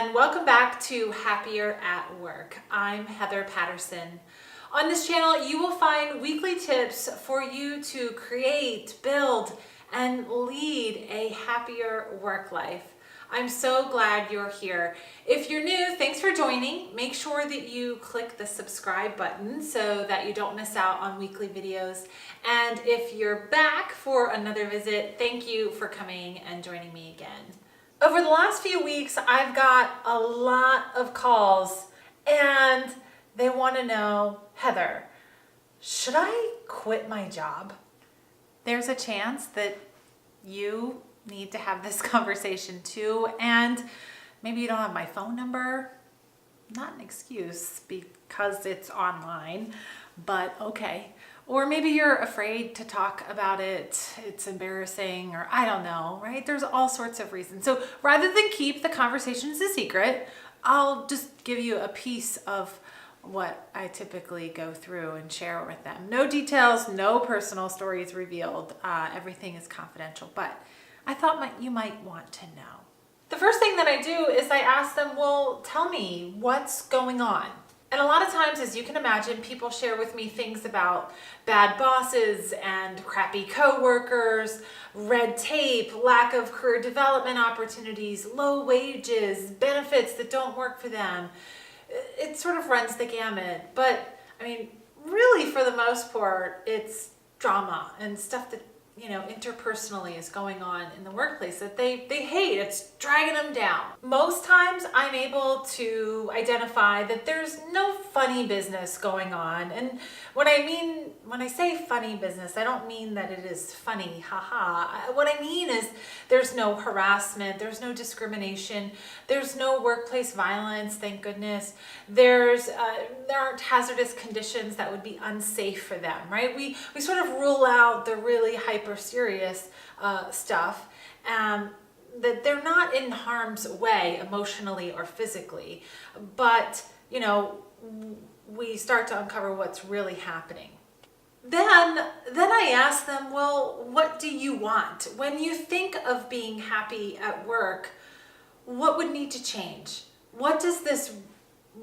and welcome back to Happier at Work. I'm Heather Patterson. On this channel, you will find weekly tips for you to create, build, and lead a happier work life. I'm so glad you're here. If you're new, thanks for joining. Make sure that you click the subscribe button so that you don't miss out on weekly videos. And if you're back for another visit, thank you for coming and joining me again. Over the last few weeks, I've got a lot of calls and they want to know, Heather, should I quit my job? There's a chance that you need to have this conversation too, and maybe you don't have my phone number. Not an excuse because it's online, but okay. Or maybe you're afraid to talk about it, it's embarrassing, or I don't know, right? There's all sorts of reasons. So rather than keep the conversations a secret, I'll just give you a piece of what I typically go through and share with them. No details, no personal stories revealed. Everything is confidential, but I thought you might want to know. The first thing that I do is I ask them, well, tell me what's going on. And a lot of times, as you can imagine, people share with me things about bad bosses and crappy coworkers, red tape, lack of career development opportunities, low wages, benefits that don't work for them. It sort of runs the gamut. But I mean, really for the most part, it's drama and stuff that, interpersonally is going on in the workplace that they hate. It's dragging them down. Most times I'm able to identify that there's no funny business going on. And when I say funny business, I don't mean that it is funny, haha. What I mean is there's no harassment, there's no discrimination, there's no workplace violence, thank goodness. There aren't hazardous conditions that would be unsafe for them, right? We sort of rule out the really hyper serious stuff, that they're not in harm's way emotionally or physically, but we start to uncover what's really happening. Then I ask them, well, what do you want? When you think of being happy at work, what would need to change? What does this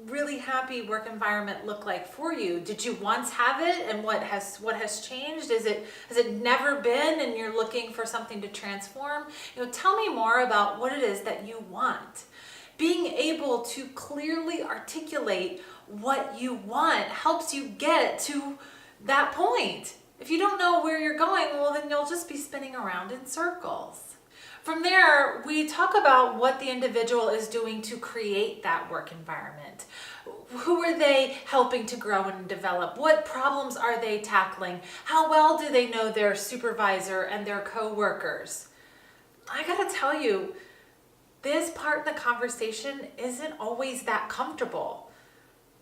really happy work environment look like for you? Did you once have it, and what has changed? Has it never been and you're looking for something to transform? Tell me more about what it is that you want. Being able to clearly articulate what you want helps you get to that point. If you don't know where you're going, well, then you'll just be spinning around in circles. From there, we talk about what the individual is doing to create that work environment. Who are they helping to grow and develop? What problems are they tackling? How well do they know their supervisor and their coworkers? I gotta tell you, this part of the conversation isn't always that comfortable.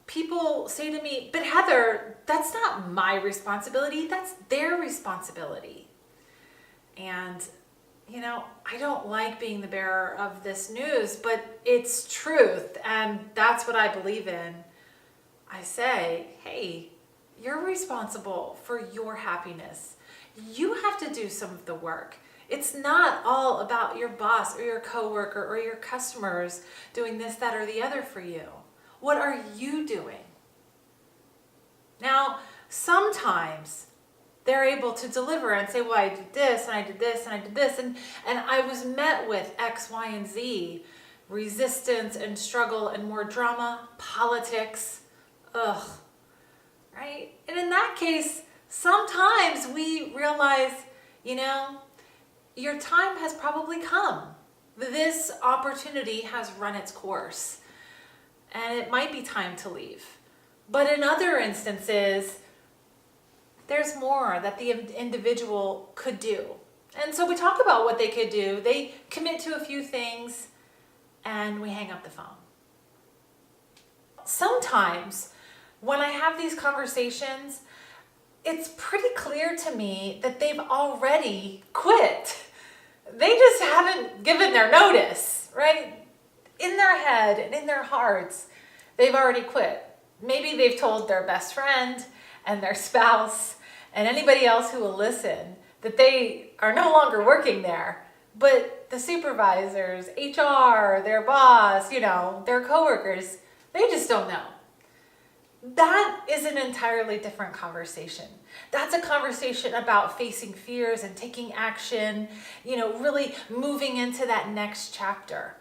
People say to me, but Heather, that's not my responsibility, that's their responsibility. And I don't like being the bearer of this news, but it's truth, and that's what I believe in. I say, hey, you're responsible for your happiness. You have to do some of the work. It's not all about your boss or your coworker or your customers doing this, that, or the other for you. What are you doing? Now, sometimes they're able to deliver and say, well, I did this, and I did this, and I did this, and I was met with X, Y, and Z, resistance and struggle and more drama, politics, right? And in that case, sometimes we realize, your time has probably come. This opportunity has run its course, and it might be time to leave. But in other instances, there's more that the individual could do. And so we talk about what they could do. They commit to a few things, and we hang up the phone. Sometimes when I have these conversations, it's pretty clear to me that they've already quit. They just haven't given their notice, right? In their head and in their hearts, they've already quit. Maybe they've told their best friend and their spouse and anybody else who will listen that they are no longer working there. But the supervisors, HR, their boss, their coworkers, they just don't know. That is an entirely different conversation. That's a conversation about facing fears and taking action, really moving into that next chapter.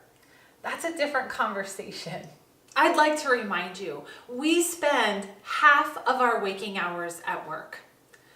That's a different conversation. I'd like to remind you, we spend half of our waking hours at work.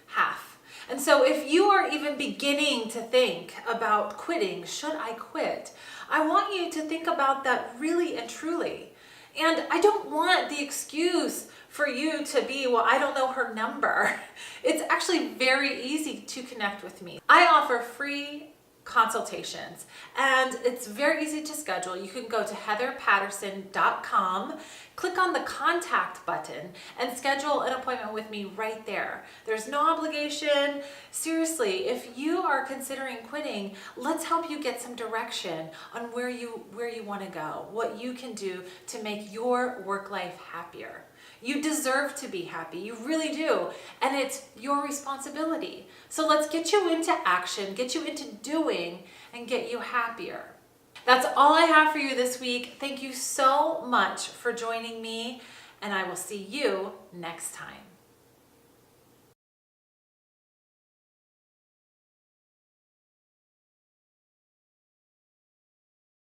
Half. And so if you are even beginning to think about quitting, should I quit? I want you to think about that really and truly. And I don't want the excuse for you to be, well, I don't know her number. It's actually very easy to connect with me. I offer free consultations and it's very easy to schedule. You can go to heatherpatterson.com, click on the contact button and schedule an appointment with me right there. There's no obligation. Seriously, if you are considering quitting, let's help you get some direction on where you want to go, what you can do to make your work life happier. You deserve to be happy. You really do. And it's your responsibility. So let's get you into action, get you into doing, and get you happier. That's all I have for you this week. Thank you so much for joining me, and I will see you next time.